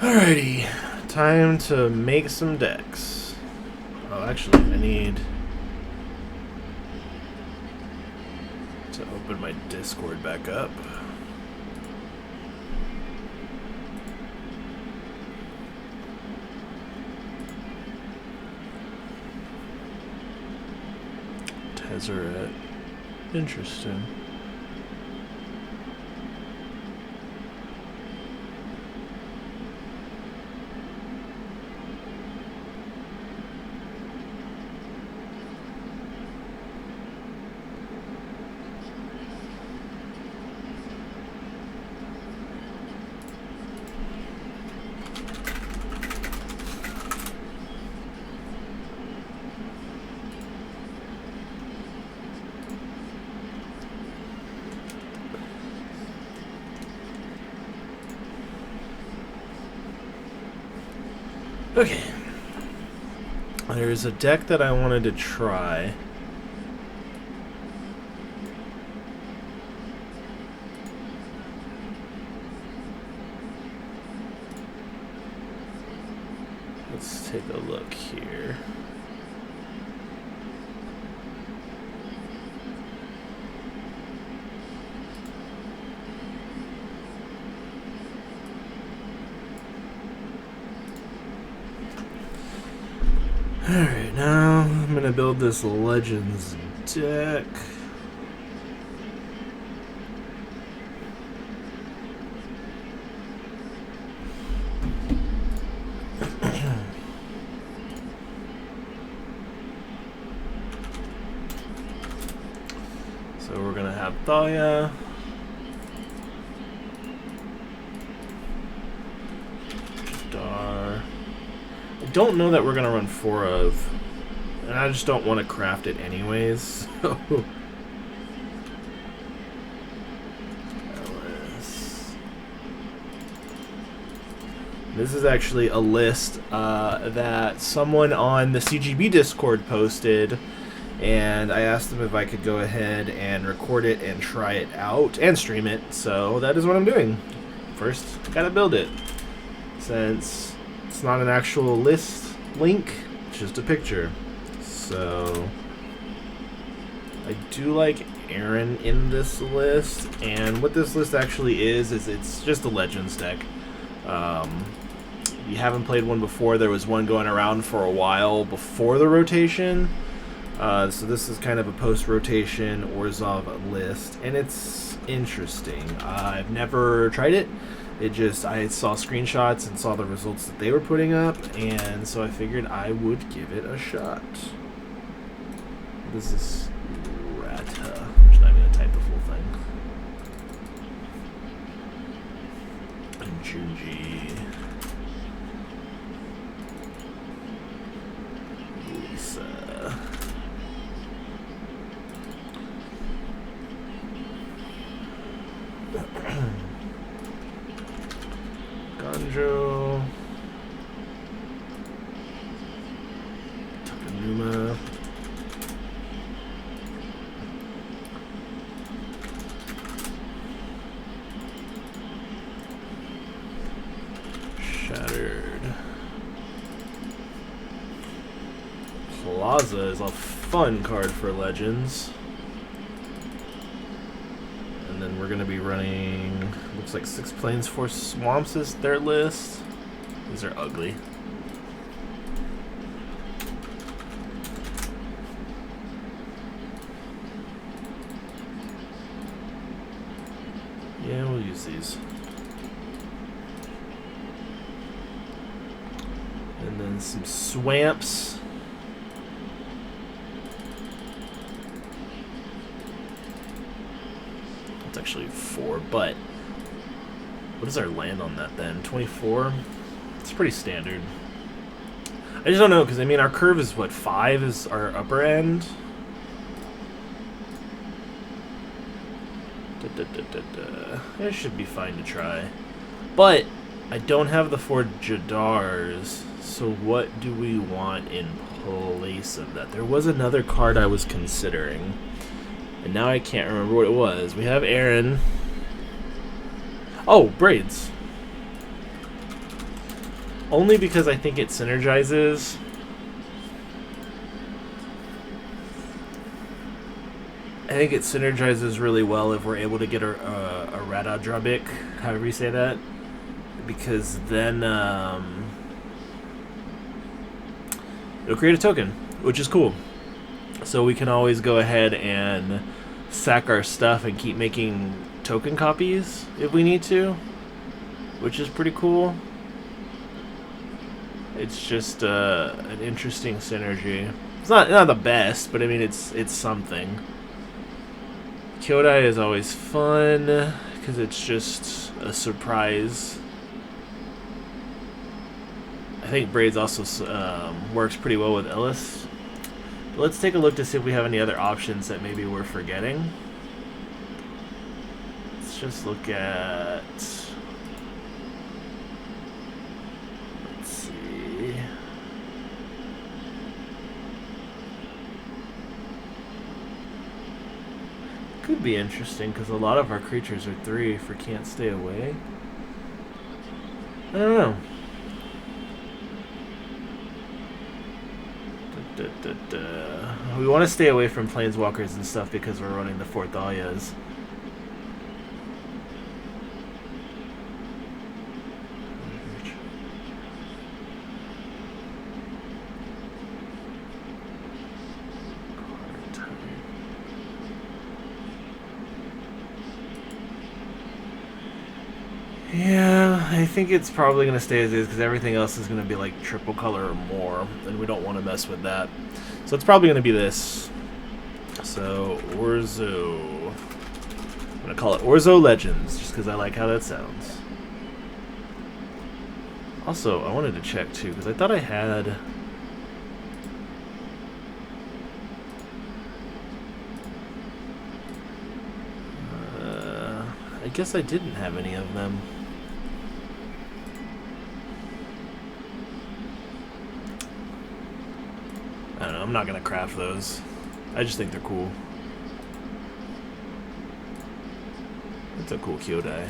Alrighty, time to make some decks. Oh, actually, I need to open my Discord back up. Tezzeret. Interesting. Okay. There's a deck that I wanted to try. Let's take a look here. Alright, now I'm going to build this Legends deck. So we're going to have Thalia. I don't know that we're going to run 4 of, and I just don't want to craft it anyways. So this is actually a list that someone on the CGB Discord posted, and I asked them if I could go ahead and record it and try it out and stream it. So that is what I'm doing. First, gotta build it, since it's not an actual list link, it's just a picture. So I do like Aaron in this list, and what this list actually is it's just a Legends deck. You haven't played one before. There was one going around for a while before the rotation. So this is kind of a post-rotation Orzhov list, and it's interesting. I've never tried it. I saw screenshots and saw the results that they were putting up, and so I figured I would give it a shot. This is Rata. I'm just not going to type the full thing. And Junji. Lisa. Ganjo, Takanuma, Shattered. Plaza is a fun card for Legends. And then we're going to be running, looks like 6 Plains, 4 Swamps is their list. These are ugly. Yeah, we'll use these. And then some Swamps. Actually 4, but what is our land on that then? 24? It's pretty standard. I just don't know, because I mean our curve is what, 5 is our upper end? It should be fine to try. But I don't have the 4 Jadars, so what do we want in place of that? There was another card I was considering, and now I can't remember what it was. We have Aaron. Oh, Braids. only because I think it synergizes. I think it synergizes really well if we're able to get a Radadrubik, however you say that, because then it'll create a token, which is cool. So we can always go ahead and sack our stuff and keep making token copies if we need to, which is pretty cool. It's just an interesting synergy. It's not the best, but I mean it's something. Kyodai is always fun because it's just a surprise. I think Braids also works pretty well with Ellis. But let's take a look to see if we have any other options that maybe we're forgetting. Let's just look at... Let's see... Could be interesting because a lot of our creatures are 3 for Can't Stay Away. I don't know. We want to stay away from Planeswalkers and stuff because we're running the 4th Alyas. Yeah, I think it's probably going to stay as is because everything else is going to be like triple color or more, and we don't want to mess with that. So it's probably going to be this. So, Orzo. I'm going to call it Orzo Legends, just because I like how that sounds. Also, I wanted to check too, because I thought I had... I guess I didn't have any of them. I don't know, I'm not going to craft those. I just think they're cool. It's a cool Kyodai.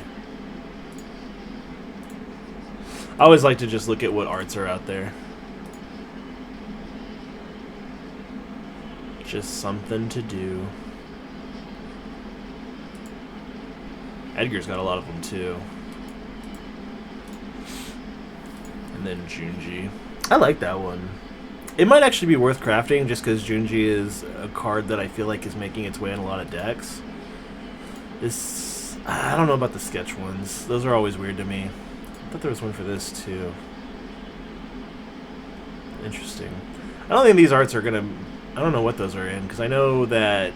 I always like to just look at what arts are out there. Just something to do. Edgar's got a lot of them too. And then Junji. I like that one. It might actually be worth crafting just because Junji is a card that I feel like is making its way in a lot of decks. This, I don't know about the sketch ones. Those are always weird to me. I thought there was one for this too. Interesting. I don't think these arts are gonna... I don't know what those are in because I know that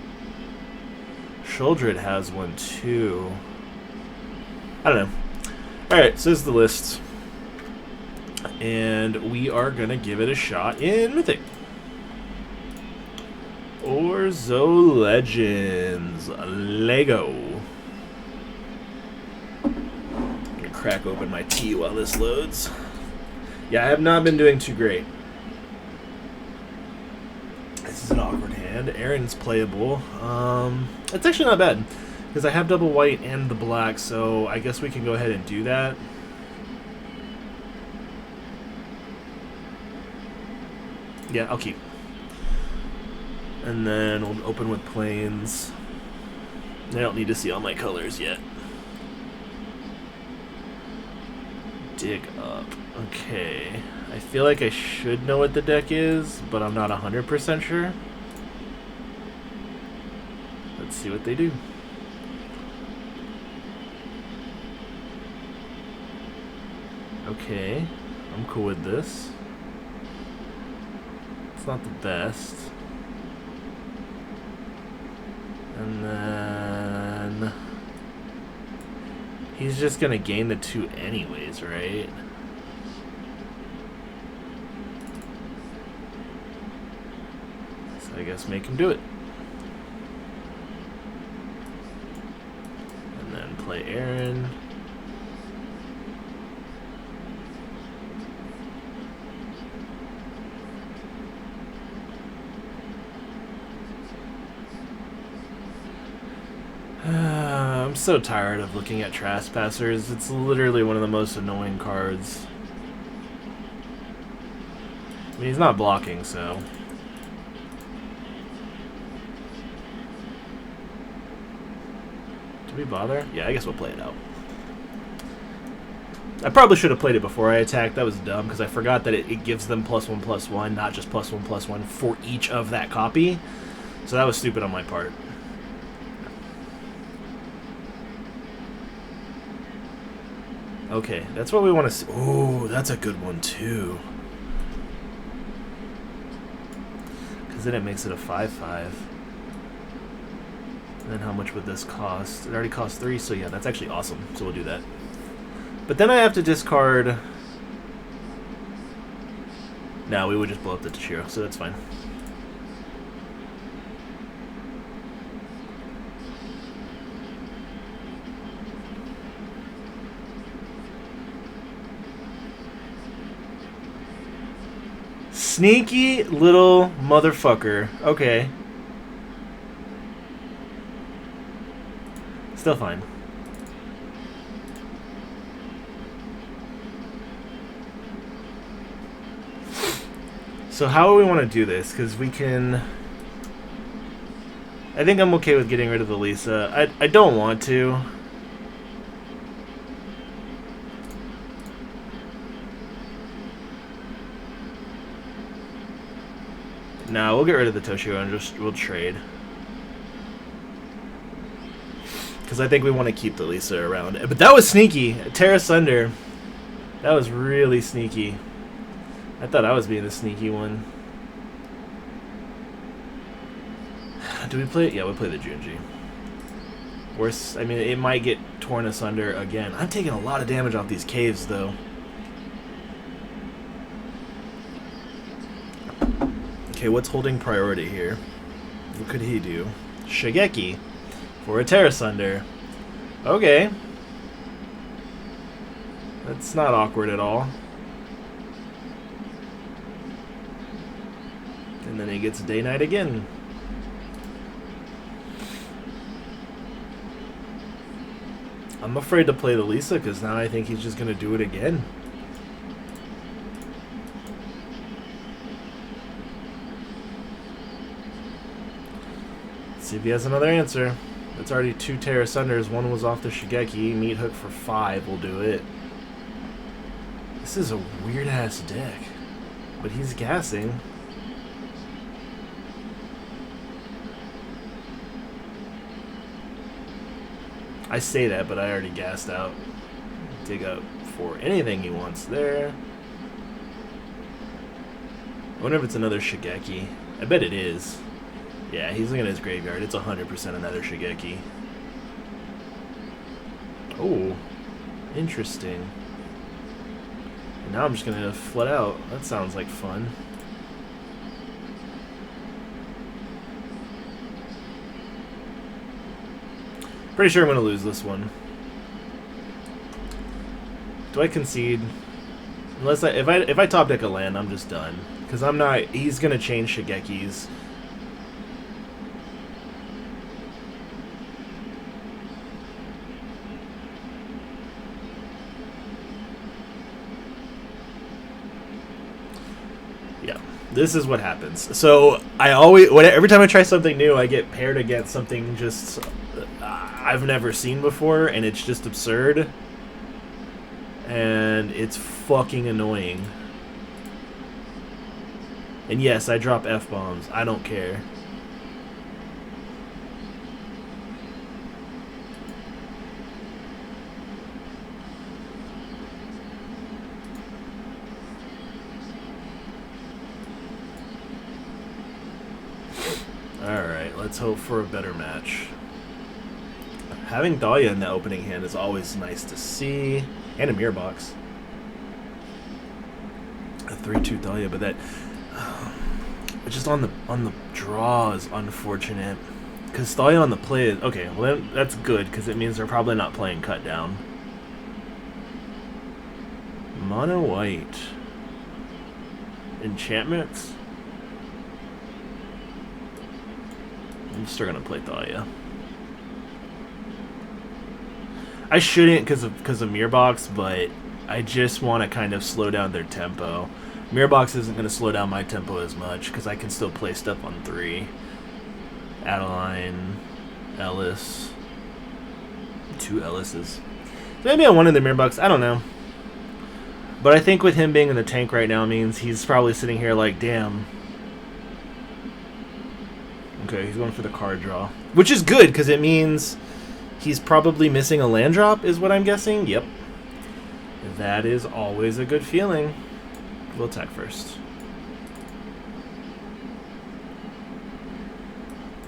Shuldred has one too. I don't know. Alright, so this is the list. And we are going to give it a shot in Mythic. Orzo Legends. Lego. I'm going to crack open my tea while this loads. Yeah, I have not been doing too great. This is an awkward hand. Aaron's playable. It's actually not bad. Because I have double white and the black, so I guess we can go ahead and do that. Yeah, I'll keep. And then we'll open with planes. I don't need to see all my colors yet. Dig up. Okay. I feel like I should know what the deck is, but I'm not 100% sure. Let's see what they do. Okay. I'm cool with this. It's not the best. And then he's just gonna gain the 2 anyways, right? So I guess make him do it. And then play Aaron. I'm so tired of looking at Traspassers. It's literally one of the most annoying cards. I mean, he's not blocking, so... Do we bother? Yeah, I guess we'll play it out. I probably should have played it before I attacked. That was dumb, because I forgot that it gives them +1/+1, not just +1/+1 for each of that copy. So that was stupid on my part. Okay, that's what we want to see. Oh, that's a good one, too. Because then it makes it a 5/5. And then how much would this cost? It already costs 3, so yeah, that's actually awesome. So we'll do that. But then I have to discard... No, we would just blow up the Tashiro, so that's fine. Sneaky little motherfucker. Okay. Still fine. So how do we want to do this? Because we can... I think I'm okay with getting rid of the Lisa. I don't want to. No, we'll get rid of the Toshio and we'll trade. Because I think we want to keep the Lisa around. But that was sneaky. Terra Sunder. That was really sneaky. I thought I was being the sneaky one. Do we play it? Yeah, we'll play the Junji. Worse, I mean, it might get torn asunder again. I'm taking a lot of damage off these caves, though. Okay, what's holding priority here? What could he do? Shigeki for a Terra Sunder. Okay. That's not awkward at all. And then he gets Day Night again. I'm afraid to play the Lisa because now I think he's just going to do it again. See if he has another answer. That's already 2 Terra Sunders. One was off the Shigeki. Meat Hook for 5 will do it. This is a weird-ass deck. But he's gassing. I say that, but I already gassed out. Dig up for anything he wants there. I wonder if it's another Shigeki. I bet it is. Yeah, he's looking at his graveyard. It's 100% another Shigeki. Oh, interesting. And now I'm just going to flood out. That sounds like fun. Pretty sure I'm going to lose this one. Do I concede? Unless if I top deck a land, I'm just done. Because I'm not... He's going to change Shigekis. Yeah, this is what happens. So I always... Every time I try something new, I get paired against something just... I've never seen before, and it's just absurd. And it's fucking annoying. And yes, I drop F-bombs. I don't care. Alright, let's hope for a better match. Having Dahlia in the opening hand is always nice to see. And a mirror box. A 3/2 Dahlia, but that just on the draw is unfortunate. Because Dahlia on the play is okay, well then that's good because it means they're probably not playing cut down. Mono white. Enchantments? I'm still gonna play Dahlia. I shouldn't because of mirror box, but I just want to kind of slow down their tempo. Mirror Box isn't going to slow down my tempo as much because I can still play stuff on 3. Adeline, Ellis, 2 Ellises. So maybe I wanted the Mirror Box. I don't know. But I think with him being in the tank right now means he's probably sitting here like, damn. Okay, he's going for the card draw. Which is good, because it means he's probably missing a land drop, is what I'm guessing. Yep. That is always a good feeling. We'll attack first.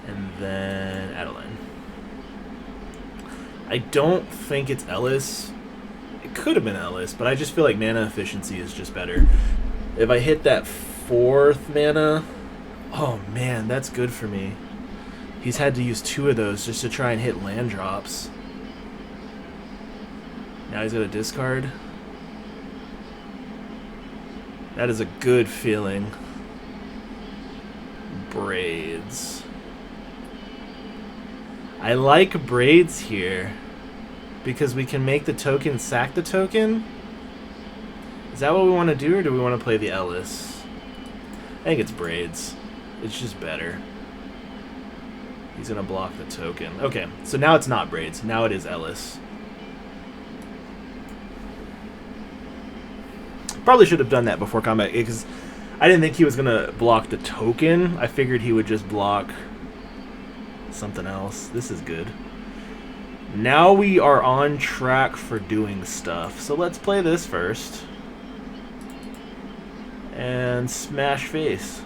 And then Adeline. I don't think it's Ellis. It could have been Ellis, but I just feel like mana efficiency is just better. If I hit that 4th mana... Oh man, that's good for me. He's had to use 2 of those just to try and hit land drops. Now he's got a discard. That is a good feeling. Braids. I like braids here because we can make the token sack the token. Is that what we want to do, or do we want to play the Ellis? I think it's braids. It's just better. He's going to block the token. Okay, so now it's not braids. Now it is Ellis. Probably should have done that before combat, because I didn't think he was going to block the token. I figured he would just block something else. This is good. Now we are on track for doing stuff. So let's play this first. And smash face.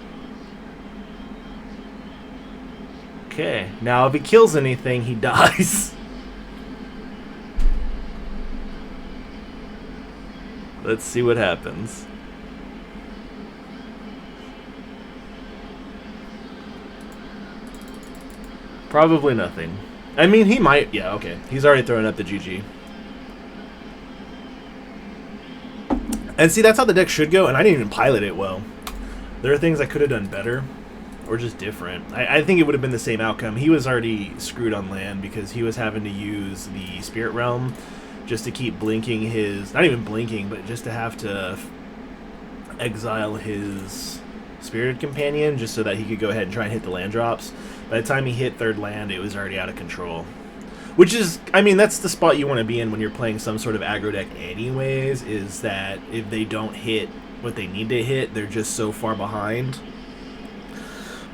Okay, now if he kills anything, he dies. Let's see what happens. Probably nothing. I mean, he might... Yeah, okay. He's already throwing up the GG. And see, that's how the deck should go, and I didn't even pilot it well. There are things I could have done better. Or just different. I think it would have been the same outcome. He was already screwed on land because he was having to use the Spirit Realm just to keep blinking his... Not even blinking, but just to have to exile his Spirited Companion just so that he could go ahead and try and hit the land drops. By the time he hit 3rd land, it was already out of control. Which is... I mean, that's the spot you want to be in when you're playing some sort of aggro deck anyways, is that if they don't hit what they need to hit, they're just so far behind.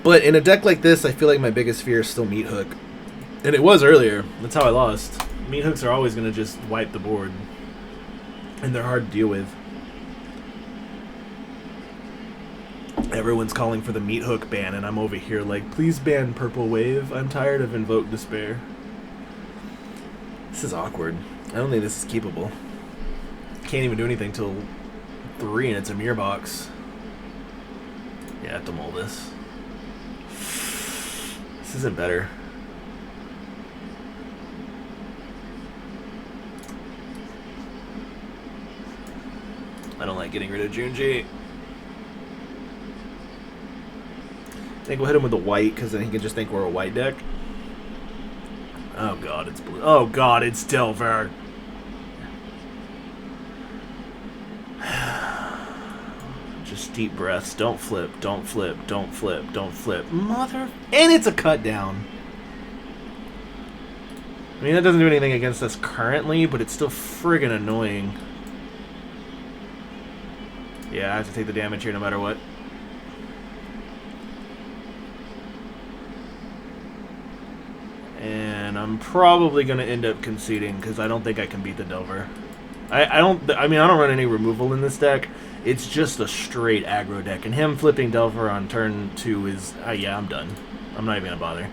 But in a deck like this, I feel like my biggest fear is still Meat Hook. And it was earlier. That's how I lost. Meat Hooks are always going to just wipe the board. And they're hard to deal with. Everyone's calling for the Meat Hook ban, and I'm over here like, please ban Purple Wave. I'm tired of Invoke Despair. This is awkward. I don't think this is keepable. Can't even do anything till 3, and it's a mirror box. Yeah, I have to mull this. This isn't better. I don't like getting rid of Junji. I think we'll hit him with the white, because then he can just think we're a white deck. Oh god, it's blue. Oh god, it's Delver. Just deep breaths. Don't flip, don't flip, don't flip, don't flip. Mother... And it's a cut down. I mean, that doesn't do anything against us currently, but it's still friggin' annoying. Yeah, I have to take the damage here no matter what. And I'm probably going to end up conceding because I don't think I can beat the Delver. I mean, I don't run any removal in this deck. It's just a straight aggro deck. And him flipping Delver on turn 2 is... yeah, I'm done. I'm not even going to bother.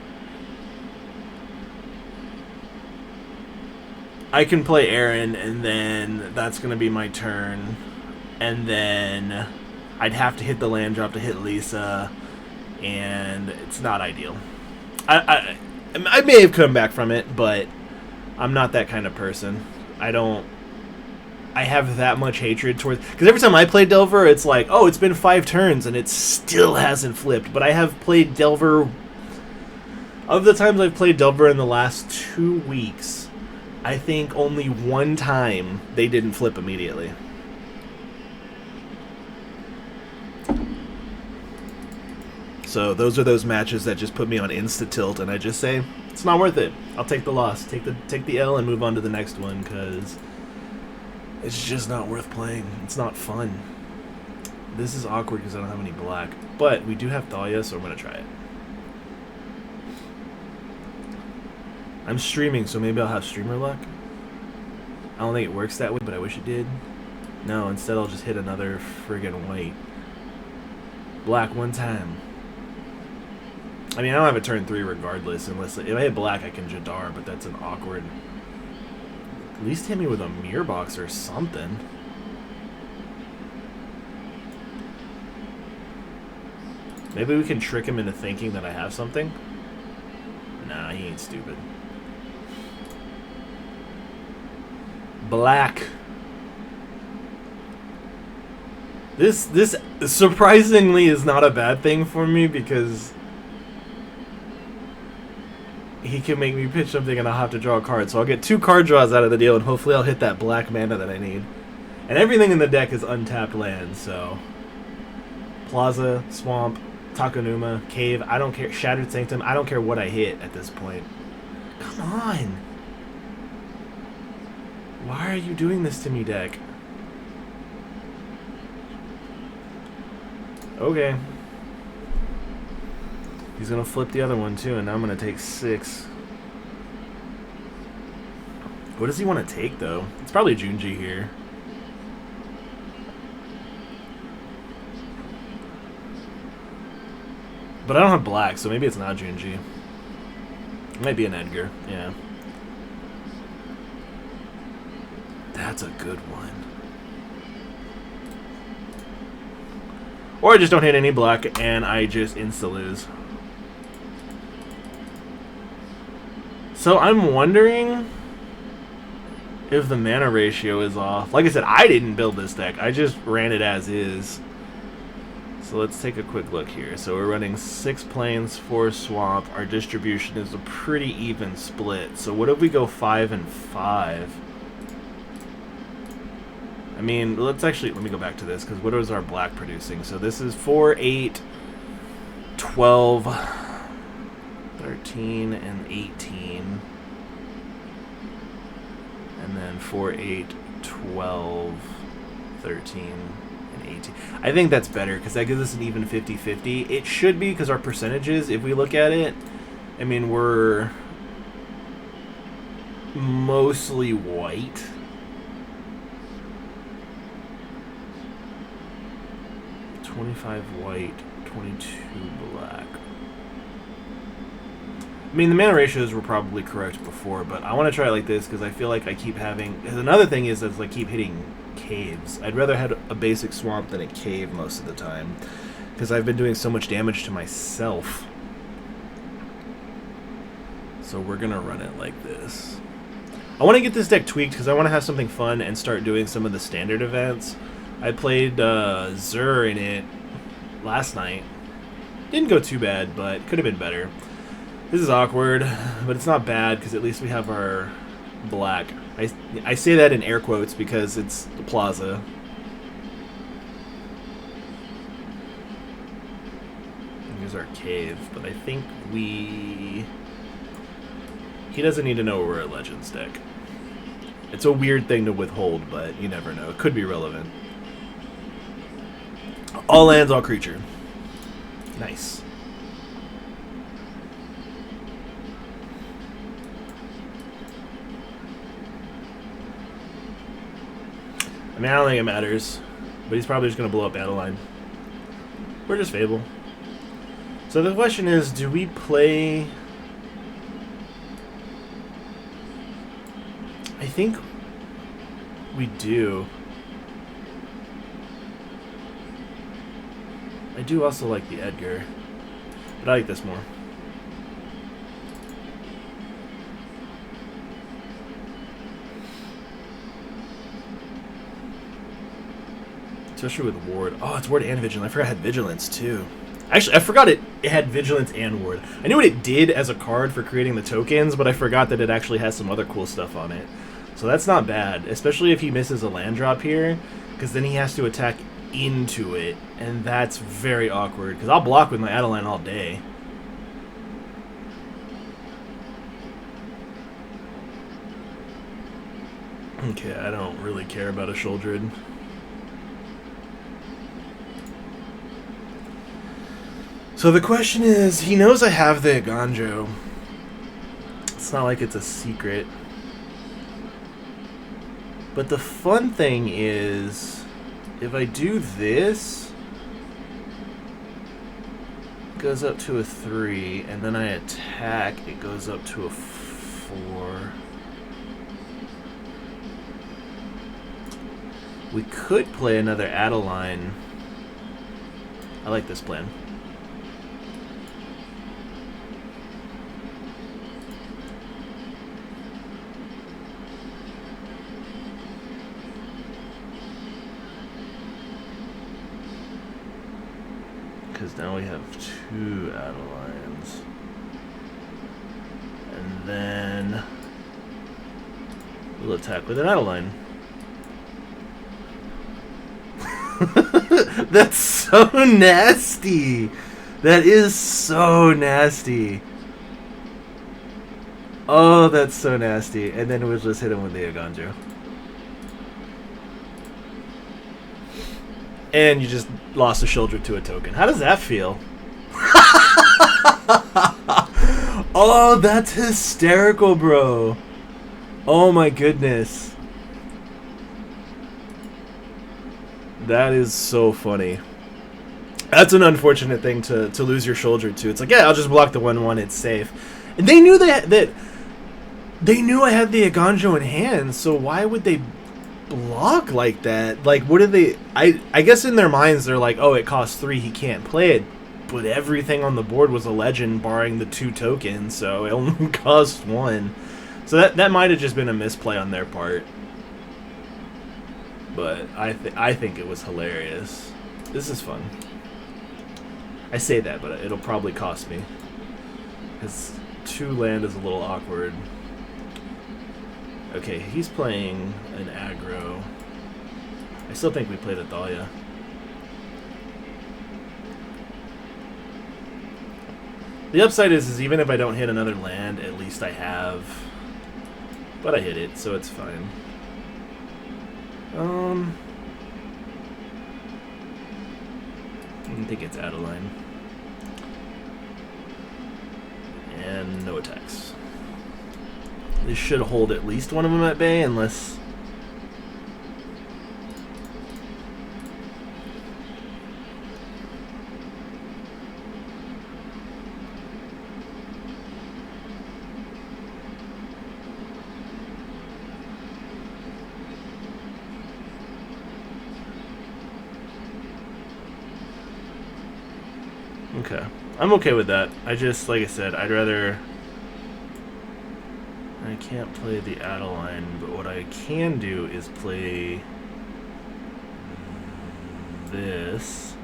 I can play Aaron, and then that's going to be my turn. And then I'd have to hit the land drop to hit Lisa. And it's not ideal. I may have come back from it, but I'm not that kind of person. I have that much hatred towards... Because every time I play Delver, it's like, oh, it's been 5 turns, and it still hasn't flipped. But I have played Delver... Of the times I've played Delver in the last 2 weeks, I think only 1 time they didn't flip immediately. So those are those matches that just put me on insta tilt, and I just say it's not worth it. I'll take the loss, take the L, and move on to the next one because it's just not worth playing. It's not fun. This is awkward because I don't have any black, but we do have Thalia, so I'm gonna try it. I'm streaming, so maybe I'll have streamer luck. I don't think it works that way, but I wish it did. No, instead I'll just hit another friggin' white. Black one time. I mean, I don't have a turn 3 regardless, unless if I hit black I can Jadar, but that's an awkward. At least hit me with a mirror box or something. Maybe we can trick him into thinking that I have something. Nah, he ain't stupid. Black. This surprisingly is not a bad thing for me because he can make me pitch something and I'll have to draw a card. So I'll get 2 card draws out of the deal and hopefully I'll hit that black mana that I need. And everything in the deck is untapped land, so Plaza, Swamp, Takanuma, Cave, I don't care, Shattered Sanctum, I don't care what I hit at this point. Come on! Why are you doing this to me, deck? Okay. He's gonna flip the other one too, and now I'm gonna take 6. What does he want to take though? It's probably Junji here. But I don't have black, so maybe it's not Junji. It might be an Edgar, yeah. That's a good one. Or I just don't hit any black and I just insta-lose. So I'm wondering if the mana ratio is off. Like I said, I didn't build this deck. I just ran it as is. So let's take a quick look here. So we're running 6 plains, 4 swamp. Our distribution is a pretty even split. So what if we go 5 and 5? I mean, let's actually, let me go back to this, because what is our black producing? So this is 4, 8, 12, 13, and 18. And then 4, 8, 12, 13, and 18. I think that's better, because that gives us an even 50-50. It should be, because our percentages, if we look at it, I mean, we're mostly white. $25 white, 22 black. I mean, the mana ratios were probably correct before, but I want to try it like this because I feel like I keep having... Another thing is that I keep hitting caves. I'd rather have a basic swamp than a cave most of the time because I've been doing so much damage to myself. So we're going to run it like this. I want to get this deck tweaked because I want to have something fun and start doing some of the standard events. I played Zur in it last night. Didn't go too bad, but could have been better. This is awkward, but it's not bad because at least we have our black. I say that in air quotes because it's the plaza. And here's our cave, but I think he doesn't need to know we're a Legends deck. It's a weird thing to withhold, but you never know. It could be relevant. All lands, all creature. Nice. I mean, I don't think it matters, but he's probably just going to blow up Battle Line. We're just Fable. So the question is, do we play... I think we do. I do also like the Edgar, but I like this more. Especially with Ward. Oh, it's Ward and Vigilance. I forgot it had Vigilance too. Actually, I forgot it had Vigilance and Ward. I knew what it did as a card for creating the tokens, but I forgot that it actually has some other cool stuff on it. So that's not bad, especially if he misses a land drop here, because then he has to attack into it, and that's very awkward, because I'll block with my Adeline all day. Okay, I don't really care about a Sheoldred. So the question is, he knows I have the Aganjo. It's not like it's a secret. But the fun thing is, if I do this, it goes up to a 3, and then I attack, it goes up to a 4. We could play another Adeline. I like this plan. Because now we have 2 Adelines. And then we'll attack with an Adeline. That's so nasty. That is so nasty. Oh, that's so nasty. And then we'll just hit him with the Aganjo. And you just lost a Sheoldred to a token. How does that feel? Oh, that's hysterical, bro. Oh my goodness. That is so funny. That's an unfortunate thing to lose your Sheoldred to. It's like, yeah, I'll just block the 1/1, it's safe. And they knew that they knew I had the Aganjo in hand, so why would they block like that? Like, what did they... I guess in their minds they're like, oh, it costs 3, he can't play it. But everything on the board was a legend, barring the 2 tokens, so it only cost 1. So that might have just been a misplay on their part. But I think it was hilarious. This is fun. I say that, but it'll probably cost me. Because 2 land is a little awkward. Okay, he's playing an aggro. I still think we play the Thalia. The upside is even if I don't hit another land, at least I have. But I hit it, so it's fine. I think it's Adeline. And no attacks. This should hold at least one of them at bay, unless... Okay. I'm okay with that. I just, like I said, I'd rather... I can't play the Adeline, but what I can do is play this.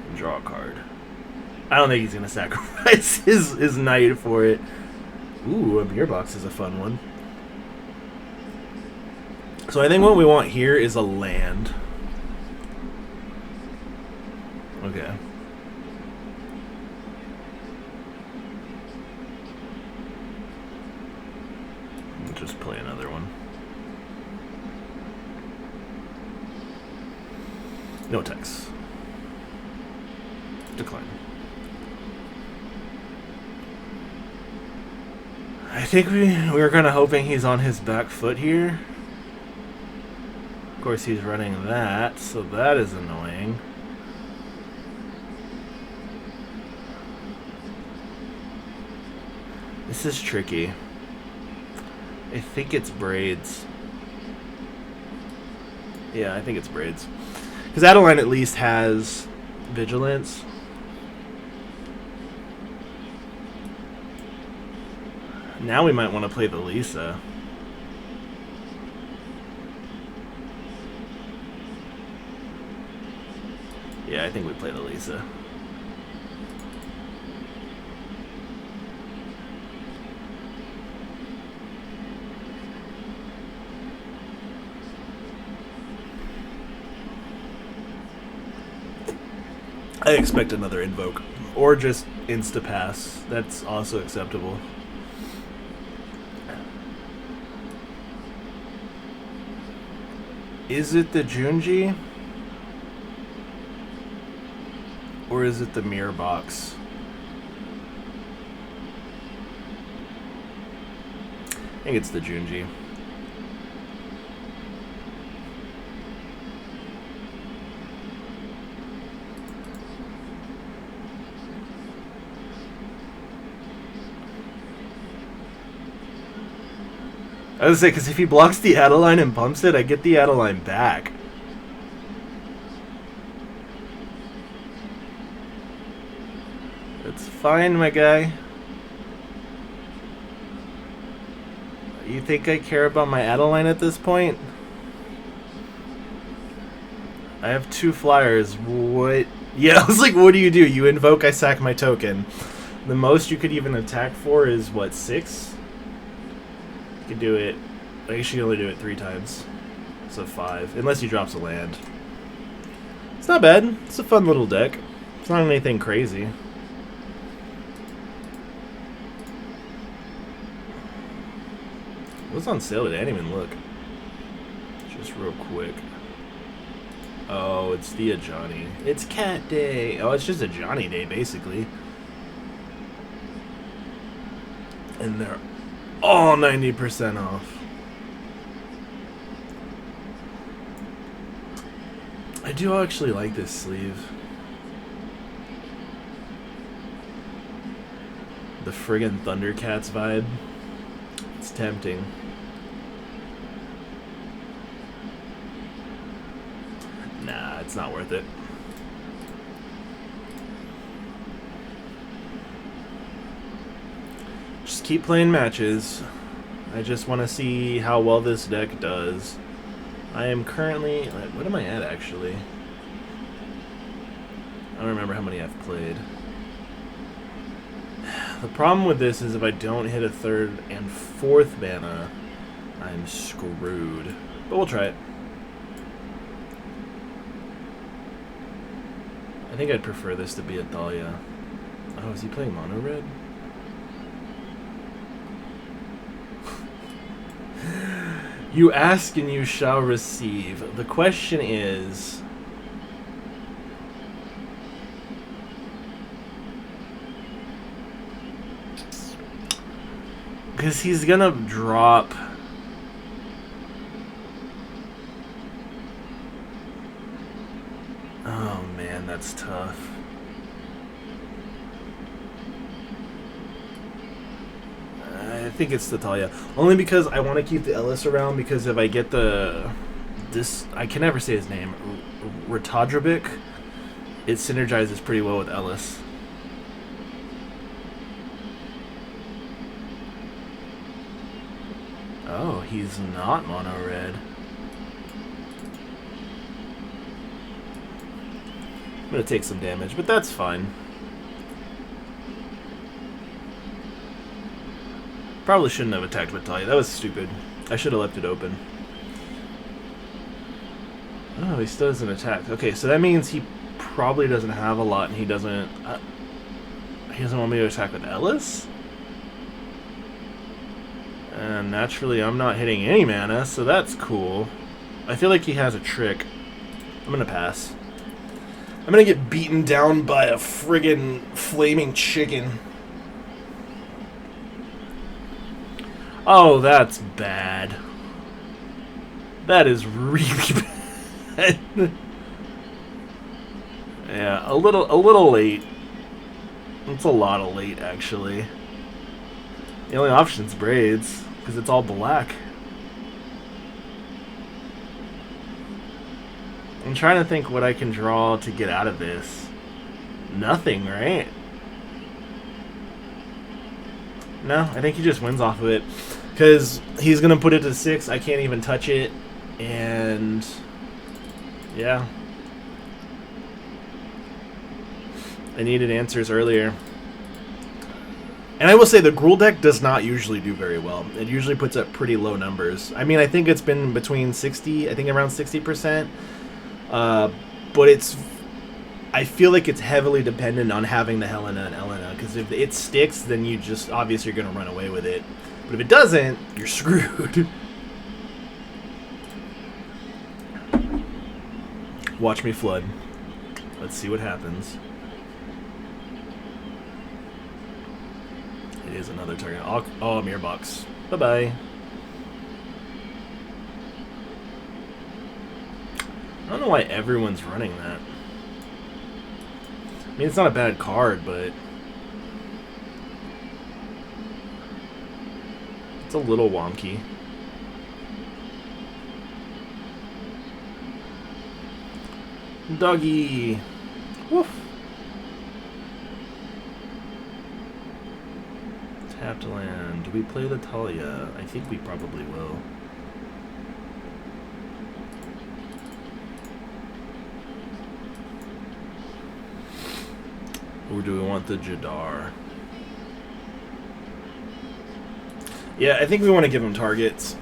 And draw a card. I don't think he's going to sacrifice his knight for it. Ooh, a beer box is a fun one. So I think what we want here is a land. Okay. We'll just play another one. No text. Decline. I think we were kind of hoping he's on his back foot here. Of course, he's running that, so that is annoying. This is tricky. I think it's braids. Yeah, I think it's braids. Because Adeline at least has vigilance. Now we might want to play the Lisa. Yeah, I think we play the Lisa. I expect another invoke. Or just insta-pass. That's also acceptable. Is it the Junji? Or is it the mirror box? I think it's the Junji. I was gonna say, because if he blocks the Adeline and pumps it, I get the Adeline back. It's fine, my guy. You think I care about my Adeline at this point? I have 2 flyers. What? Yeah, I was like, what do? You invoke, I sack my token. The most you could even attack for is, what, 6? You can do it. I guess you can only do it 3 times. So 5. Unless he drops a land. It's not bad. It's a fun little deck. It's not anything crazy. What's on sale today? I didn't even look. Just real quick. Oh, it's the Ajani. It's Cat Day. Oh, it's just a Johnny Day, basically. And they're all 90% off. I do actually like this sleeve. The friggin' Thundercats vibe. It's tempting. Nah, it's not worth it. Just keep playing matches. I just want to see how well this deck does. I am currently... What am I at, actually? I don't remember how many I've played. The problem with this is if I don't hit a 3rd and 4th mana, I'm screwed. But we'll try it. I think I'd prefer this to be a Thalia. Oh, is he playing mono red? You ask and you shall receive. The question is... because he's gonna drop... Oh man, that's tough. I think it's the Talia. Only because I want to keep the Ellis around, because if I get the... I can never say his name. Ratadrabic. It synergizes pretty well with Ellis. Oh, he's not mono red. I'm gonna take some damage, but that's fine. Probably shouldn't have attacked with Talia. That was stupid. I should have left it open. Oh, he still doesn't attack. Okay, so that means he probably doesn't have a lot, and he doesn't want me to attack with Ellis? And naturally, I'm not hitting any mana, so that's cool. I feel like he has a trick. I'm gonna pass. I'm gonna get beaten down by a friggin' flaming chicken. Oh, that's bad. That is really bad. Yeah, a little late. It's a lot of late, actually. The only option's braids, because it's all black. I'm trying to think what I can draw to get out of this. Nothing, right? No, I think he just wins off of it. Because he's going to put it to 6. I can't even touch it. And... yeah. I needed answers earlier. And I will say the Gruul deck does not usually do very well. It usually puts up pretty low numbers. I mean, I think it's been between 60, I think around 60%. But it's I feel like it's heavily dependent on having the Helena and Elena, because if it sticks, then you just obviously you're going to run away with it. But if it doesn't, you're screwed. Watch me flood. Let's see what happens. It is another target. Oh, mirror box. Bye-bye. I don't know why everyone's running that. I mean, it's not a bad card, but it's a little wonky. Doggy. Woof. Tapped land. Do we play the Talia? I think we probably will. Or do we want the Jadar? Yeah, I think we want to give him targets.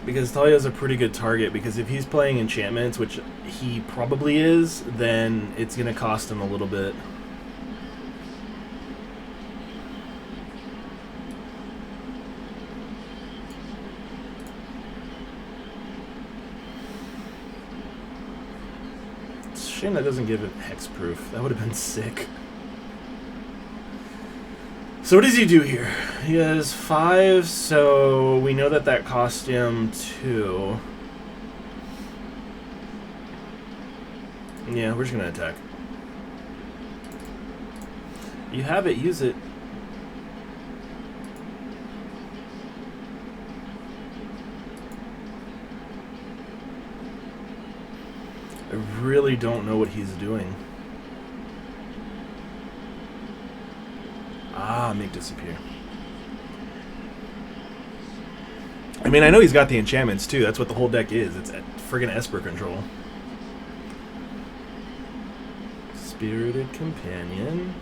Because Talia's a pretty good target, because if he's playing enchantments, which he probably is, then it's going to cost him a little bit. It's a shame that doesn't give it hexproof. That would have been sick. So what does he do here? He has 5, so we know that that cost him 2. Yeah, we're just going to attack. You have it, use it. I really don't know what he's doing. Ah, make disappear. I mean, I know he's got the enchantments too. That's what the whole deck is. It's friggin' Esper control. Spirited Companion.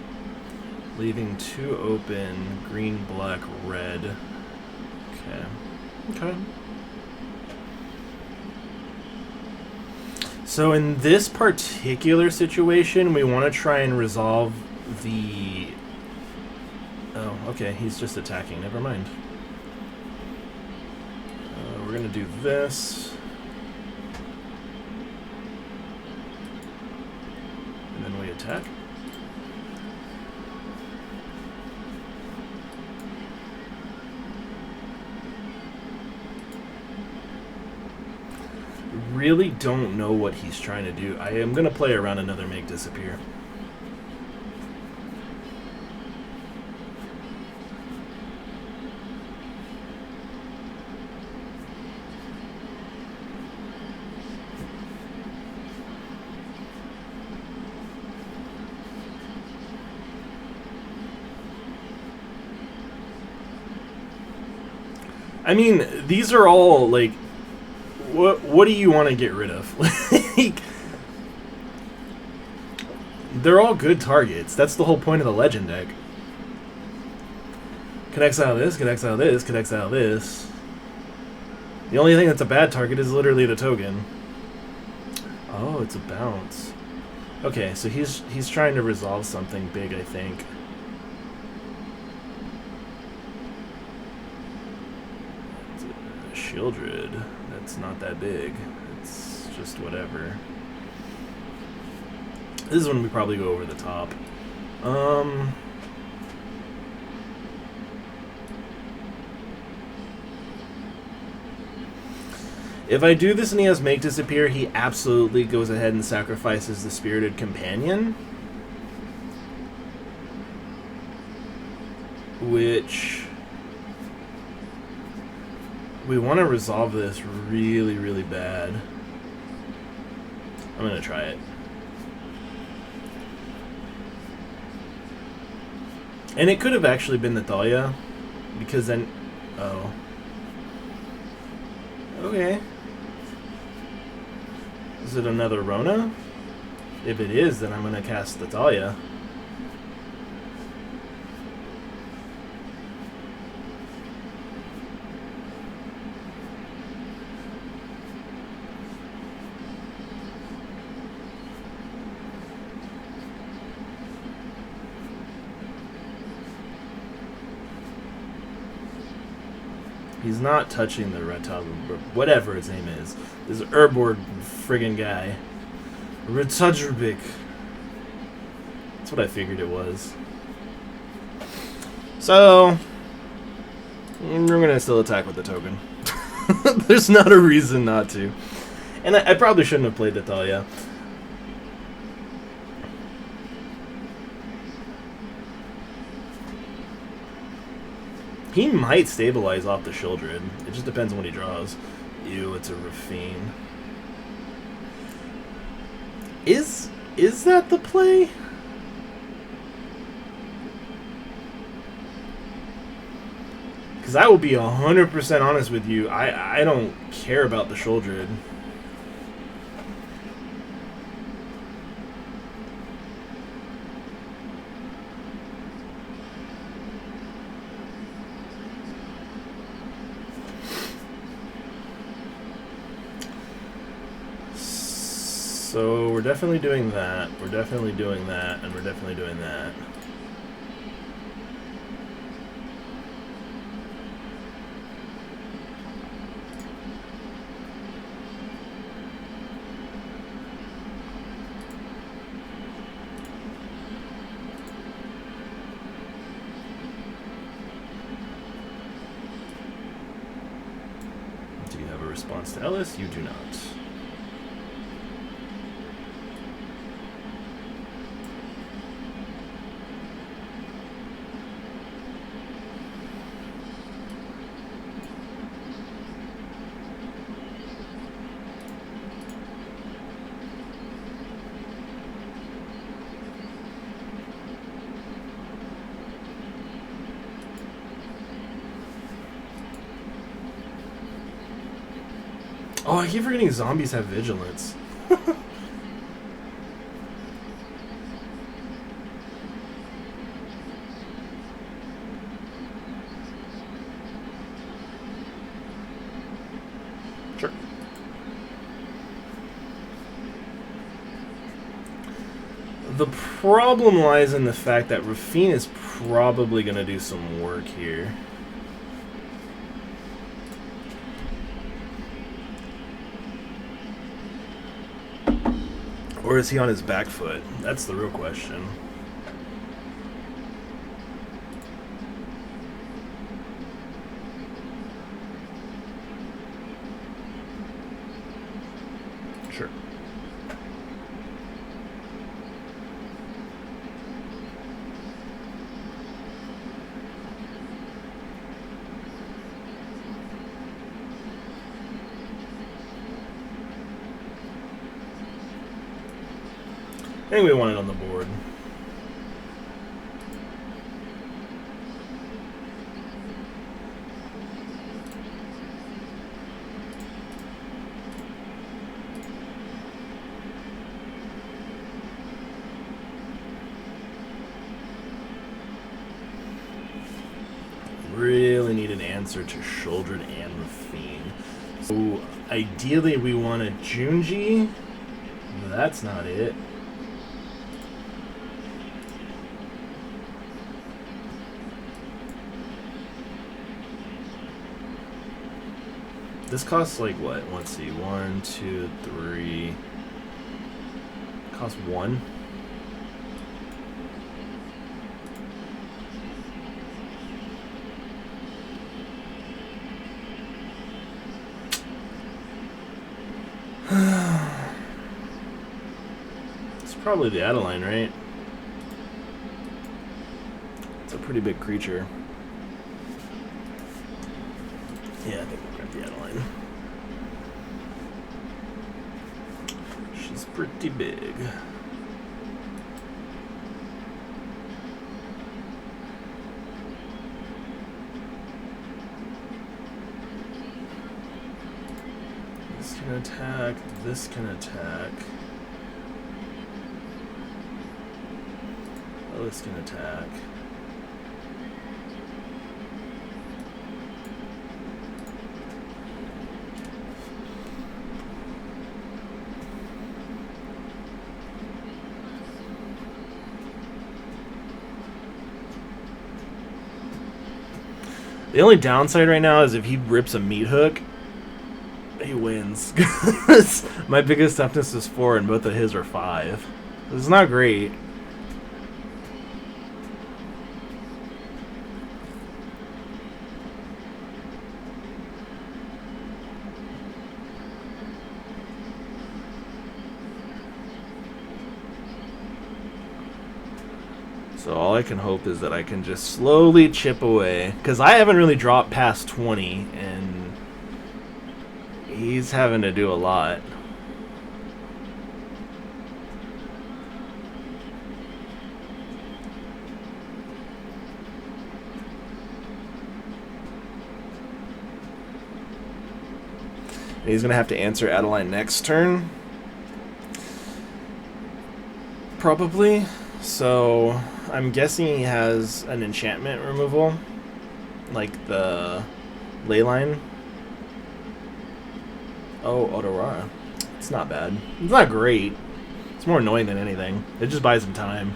Leaving 2 open. Green, black, red. Okay. Okay. So in this particular situation, we want to try and resolve the... Oh, okay, he's just attacking. Never mind. We're going to do this. And then we attack. Really don't know what he's trying to do. I am going to play around another Make Disappear. I mean, these are all, like, what do you want to get rid of? Like, they're all good targets. That's the whole point of the Legend deck. Could exile this, could exile this, could exile this. The only thing that's a bad target is literally the token. Oh, it's a bounce. Okay, so he's trying to resolve something big, I think. Shieldred. That's not that big. It's just whatever. This is when we probably go over the top. If I do this and he has Make Disappear, he absolutely goes ahead and sacrifices the Spirited Companion. Which... we want to resolve this really, really bad. I'm going to try it. And it could have actually been the Thalia, because then... oh. Okay. Is it another Rona? If it is, then I'm going to cast the Thalia. He's not touching the Retub, whatever his name is. This Urborg friggin' guy. Retudrubik. That's what I figured it was. So, we're gonna still attack with the token. There's not a reason not to. And I probably shouldn't have played Natalia. He might stabilize off the Shieldred. It just depends on what he draws. Ew, it's a Rafine. Is that the play? Because I will be 100% honest with you. I don't care about the Shieldred. So we're definitely doing that. We're definitely doing that. And we're definitely doing that. Do you have a response to Ellis? You do not. Oh, I keep forgetting zombies have vigilance. Sure. The problem lies in the fact that Rafine is probably going to do some work here. Or is he on his back foot? That's the real question. Sure. I think we want it on the board. Really need an answer to Shieldred and Rafine. So ideally we want a Junji. That's not it. This costs like what? Let's see. 1, 2, 3. Costs 1. It's probably the Adeline, right? It's a pretty big creature. Yeah, I think we'll grab the Adeline. She's pretty big. This can attack, this can attack. Oh, this can attack. The only downside right now is if he rips a meat hook, he wins. My biggest toughness is 4 and both of his are 5. This is not great. So all I can hope is that I can just slowly chip away. Because I haven't really dropped past 20, and he's having to do a lot. And he's going to have to answer Adeline next turn. Probably. So I'm guessing he has an enchantment removal, like the Leyline. Oh, Odorara. It's not bad. It's not great. It's more annoying than anything. It just buys him time.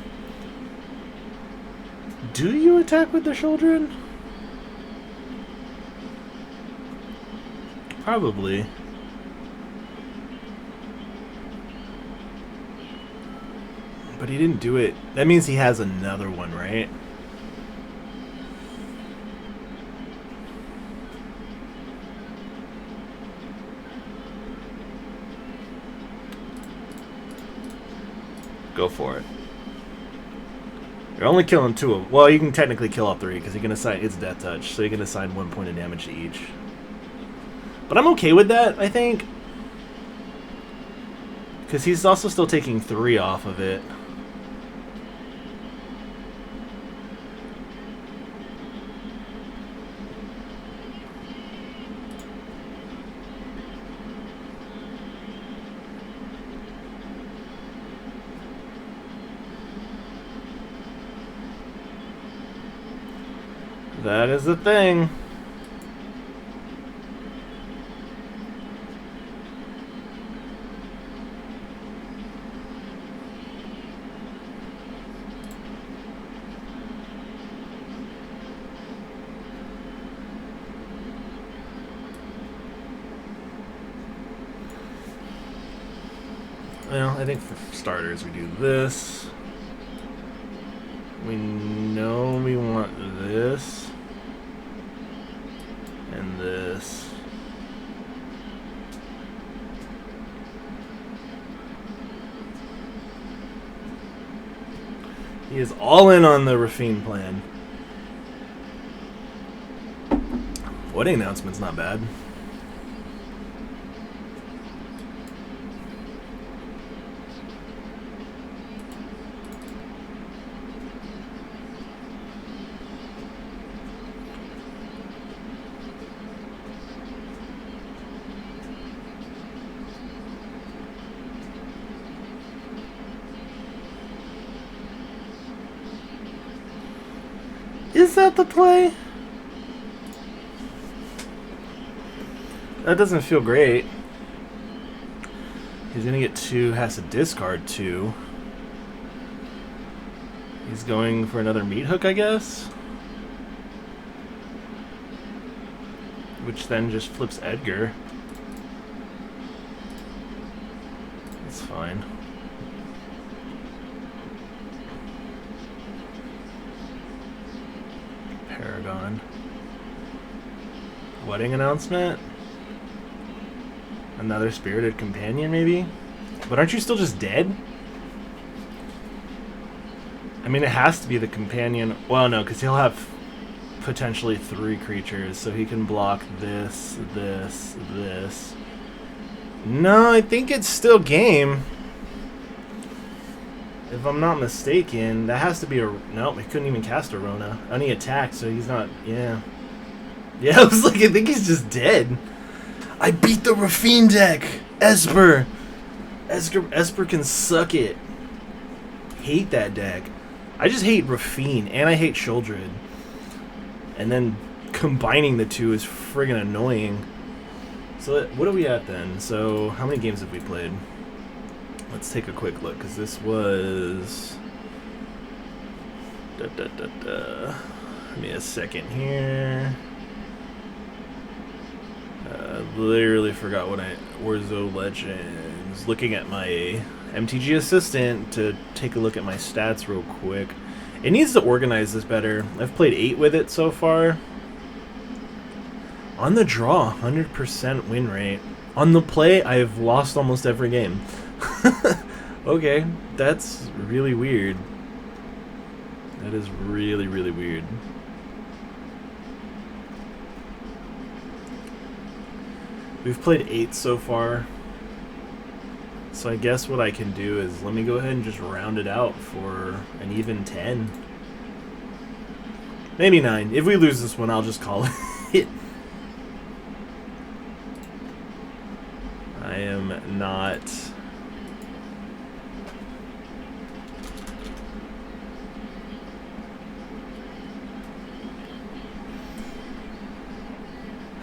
Do you attack with the children? Probably. But he didn't do it. That means he has another one, right? Go for it. You're only killing 2 of them. Well, you can technically kill all 3 because you can assign it's death touch, so you can assign 1 point of damage to each. But I'm okay with that, I think. Because he's also still taking 3 off of it. That is the thing. Well, I think for starters we do this. We know we want this. And this. He is all in on the Rafine plan. Wedding announcement's not bad. Is that the play? That doesn't feel great. He's gonna get 2, has to discard 2. He's going for another meat hook, I guess? Which then just flips Edgar. That's fine. Paragon. Wedding announcement? Another spirited companion, maybe? But aren't you still just dead? I mean, it has to be the companion. Well, no, because he'll have potentially 3 creatures, so he can block this, this, this. No, I think it's still game. If I'm not mistaken, that has to be a... Nope, he couldn't even cast a Rona. And he attacked, so he's not... Yeah. Yeah, I was like, I think he's just dead. I beat the Rafine deck! Esper! Esper can suck it. Hate that deck. I just hate Rafine, and I hate Sheoldred. And then combining the two is friggin' annoying. So what are we at then? So how many games have we played? Let's take a quick look, because this was... Give me a second here. literally forgot what Orzhov Legends. Looking at my MTG assistant to take a look at my stats real quick. It needs to organize this better. I've played 8 with it so far. On the draw, 100% win rate. On the play, I've lost almost every game. Okay, that's really weird. That is really, really weird. We've played 8 so far. So I guess what I can do is let me go ahead and just round it out for an even 10. Maybe 9. If we lose this one, I'll just call it. I am not...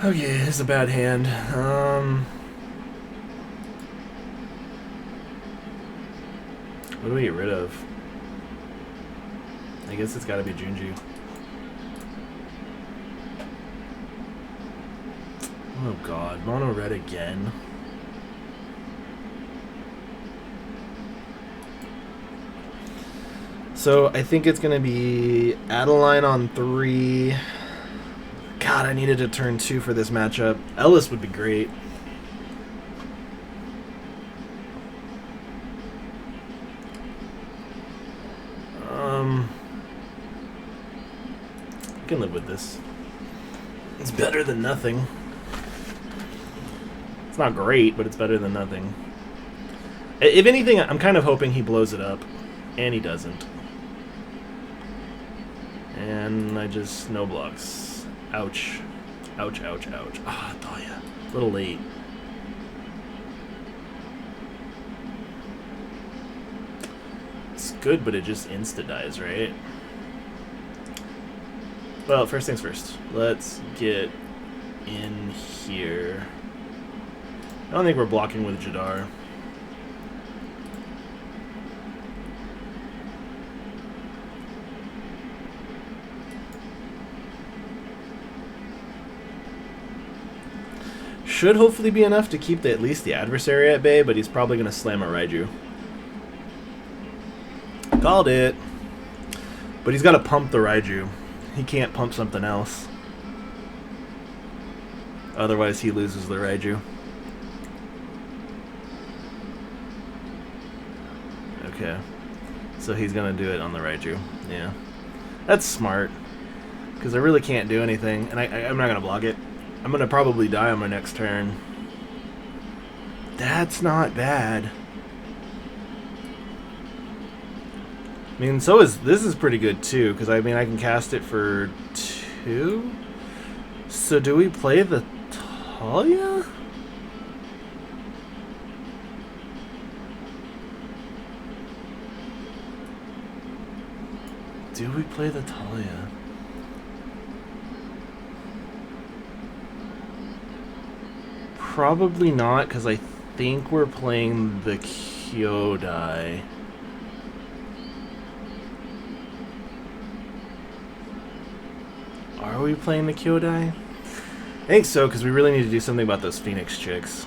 Okay, it's a bad hand. What do we get rid of? I guess it's gotta be Junju. Oh god, mono red again. So I think it's gonna be Adeline on 3. God, I needed a turn 2 for this matchup. Ellis would be great. I can live with this. It's better than nothing. It's not great, but it's better than nothing. If anything, I'm kind of hoping he blows it up, and he doesn't. And I just no blocks. Ouch. Ouch, ouch, ouch. Ah, Thalia. A little late. It's good, but it just insta-dies, right? Well, first things first. Let's get in here. I don't think we're blocking with Jadar. Should hopefully be enough to keep at least the adversary at bay, but he's probably going to slam a Raiju. Called it. But he's got to pump the Raiju. He can't pump something else. Otherwise he loses the Raiju. Okay. So he's going to do it on the Raiju. Yeah. That's smart. Because I really can't do anything. And I'm not going to block it. I'm going to probably die on my next turn. That's not bad. I mean, so is this is pretty good too, because I mean I can cast it for 2. So do we play the Thalia? Do we play the Thalia? Probably not, because I think we're playing the Kyodai. Are we playing the Kyodai? I think so, because we really need to do something about those Phoenix chicks.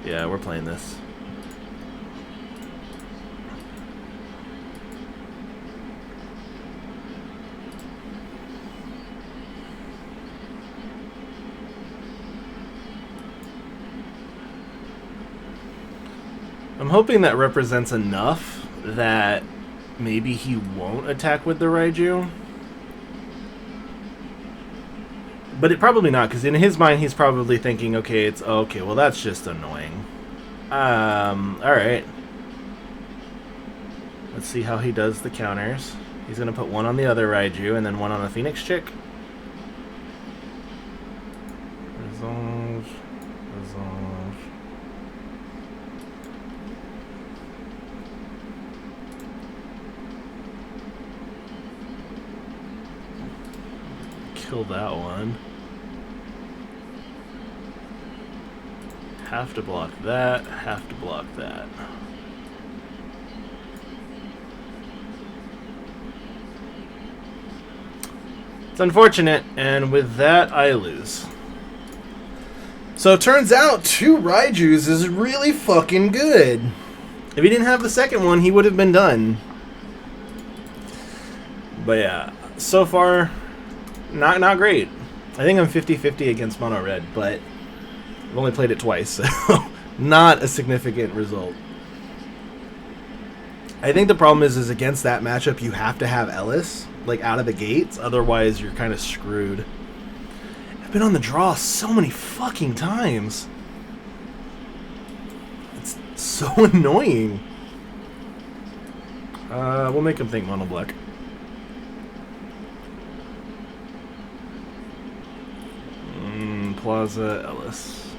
Yeah, we're playing this. I'm hoping that represents enough that maybe he won't attack with the Raiju. But it probably not, because in his mind he's probably thinking, okay, it's okay, well that's just annoying. Alright. Let's see how he does the counters. He's gonna put one on the other Raiju and then one on the Phoenix chick. Resolve. Resolve. Kill that one. Have to block that, have to block that. It's unfortunate, and with that, I lose. So it turns out 2 Raijus is really fucking good. If he didn't have the second one, he would have been done. But yeah, so far, not great. I think I'm 50-50 against Mono Red, but I've only played it twice, so not a significant result. I think the problem is against that matchup, you have to have Ellis, like, out of the gates. Otherwise, you're kind of screwed. I've been on the draw so many fucking times. It's so annoying. We'll make him think Mono Black. Plaza Ellis.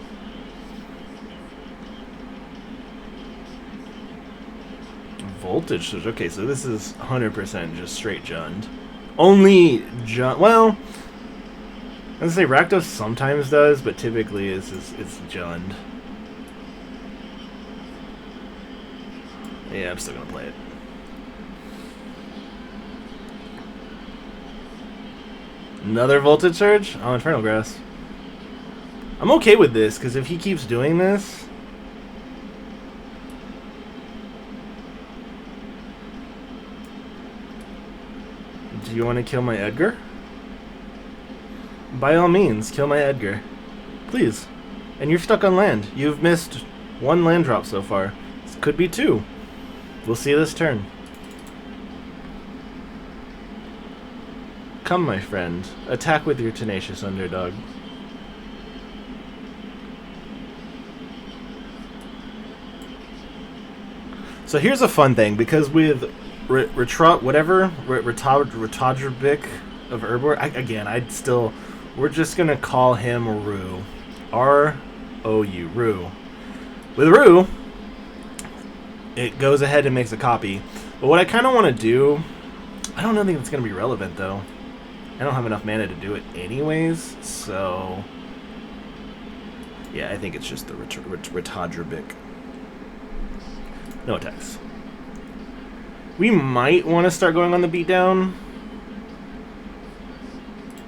Voltage switch. Okay, so this is 100% just straight Jund. Only Jund. Well, I was gonna say Rakdos sometimes does, but typically it's Jund. Yeah, I'm still gonna play it. Another Voltage Surge? Oh, Infernal Grass. I'm okay with this, because if he keeps doing this... Do you want to kill my Edgar? By all means, kill my Edgar. Please. And you're stuck on land. You've missed 1 land drop so far. This could be 2. We'll see this turn. Come, my friend. Attack with your tenacious underdog. So here's a fun thing, because with Retodribic of Urbor, we're just gonna call him Rue. R-O-U, Rue. With Rue, it goes ahead and makes a copy. But what I kind of want to do, I don't think it's gonna be relevant though. I don't have enough mana to do it anyways, so yeah, I think it's just the Retodribic. No attacks. We might want to start going on the beatdown.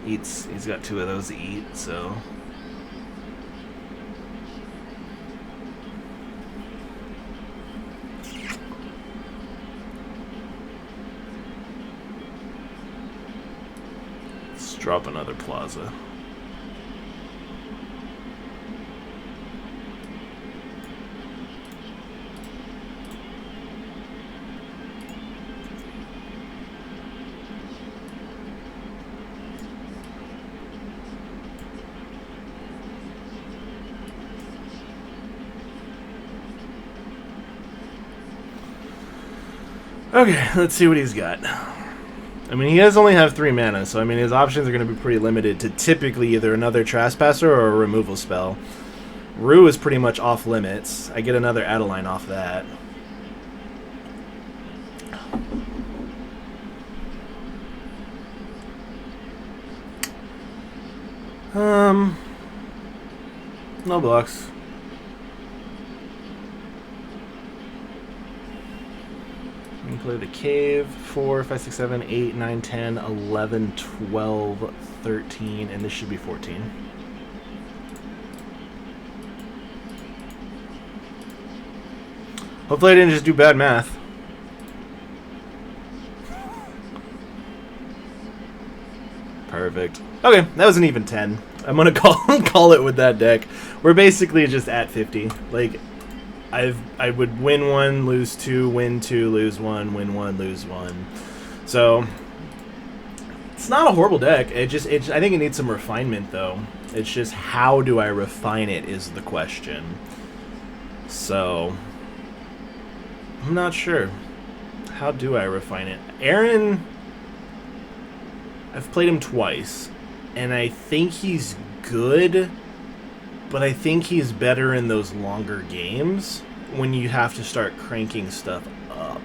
He's got 2 of those to eat, so. Let's drop another Plaza. Okay, let's see what he's got. I mean, he does only have 3 mana, so I mean his options are going to be pretty limited to typically either another Trespasser or a removal spell. Rue is pretty much off limits. I get another Adeline off that. No blocks. Play the cave. 4, 5, 6, 7, 8, 9, 10, 11, 12, 13, and this should be 14. Hopefully I didn't just do bad math. Perfect. Okay, that was an even 10. I'm gonna call it with that deck. We're basically just at 50. Like, I would win 1, lose 2, win 2, lose 1, win 1, lose 1. So it's not a horrible deck. I think it needs some refinement though. It's just how do I refine it is the question. So I'm not sure. How do I refine it? Aaron, I've played him twice, and I think he's good. But I think he's better in those longer games when you have to start cranking stuff up.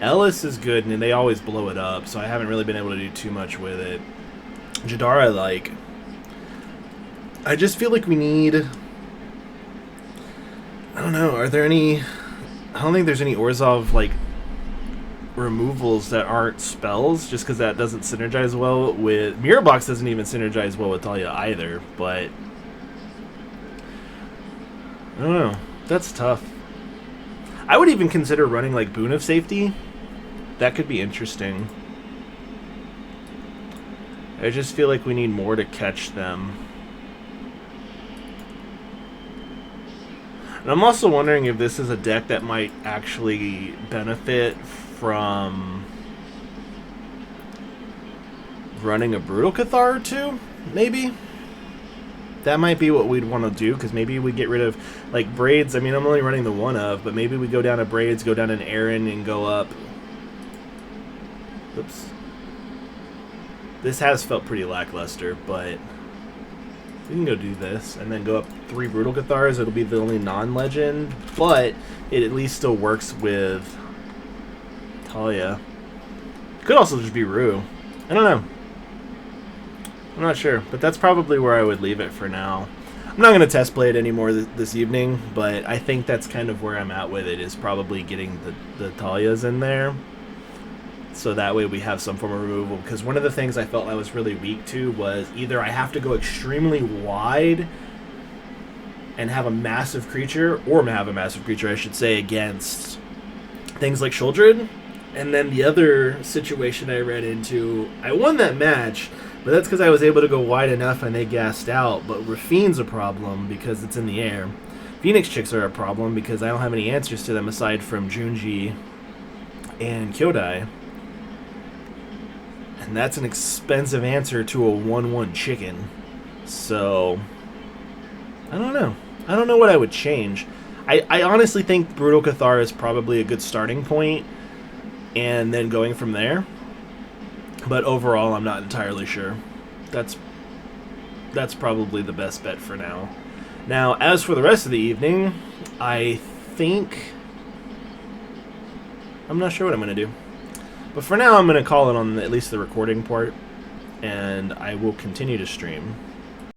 Ellis is good, and they always blow it up, so I haven't really been able to do too much with it. Jadar I like. I just feel like we need... I don't know, are there any... I don't think there's any Orzhov, like, removals that aren't spells, just because that doesn't synergize well with... Mirror Box doesn't even synergize well with Talia either, but... I don't know. That's tough. I would even consider running like Boon of Safety. That could be interesting. I just feel like we need more to catch them. And I'm also wondering if this is a deck that might actually benefit from running a Brutal Cathar or two, maybe? That might be what we'd want to do, because maybe we get rid of, like, Braids. I mean, I'm only running the one of, but maybe we go down to Braids, go down an Aaron, and go up. Oops. This has felt pretty lackluster, but we can go do this, and then go up 3 Brutal Cathars. It'll be the only non-legend, but it at least still works with Talia. Could also just be Rue. I don't know. I'm not sure, but that's probably where I would leave it for now. I'm not going to test play it anymore this evening, but I think that's kind of where I'm at with it, is probably getting the Talias in there. So that way we have some form of removal. Because one of the things I felt I was really weak to was either I have to go extremely wide and have a massive creature, or have a massive creature, I should say, against things like Shuldred. And then the other situation I ran into, I won that match, but that's because I was able to go wide enough and they gassed out. But Rafine's a problem because it's in the air. Phoenix Chicks are a problem because I don't have any answers to them aside from Junji and Kyodai. And that's an expensive answer to a 1/1 chicken. So, I don't know. I don't know what I would change. I honestly think Brutal Cathar is probably a good starting point, and then going from there. But overall, I'm not entirely sure. That's probably the best bet for now. Now, as for the rest of the evening, I think... I'm not sure what I'm going to do. But for now, I'm going to call it on at least the recording part, and I will continue to stream.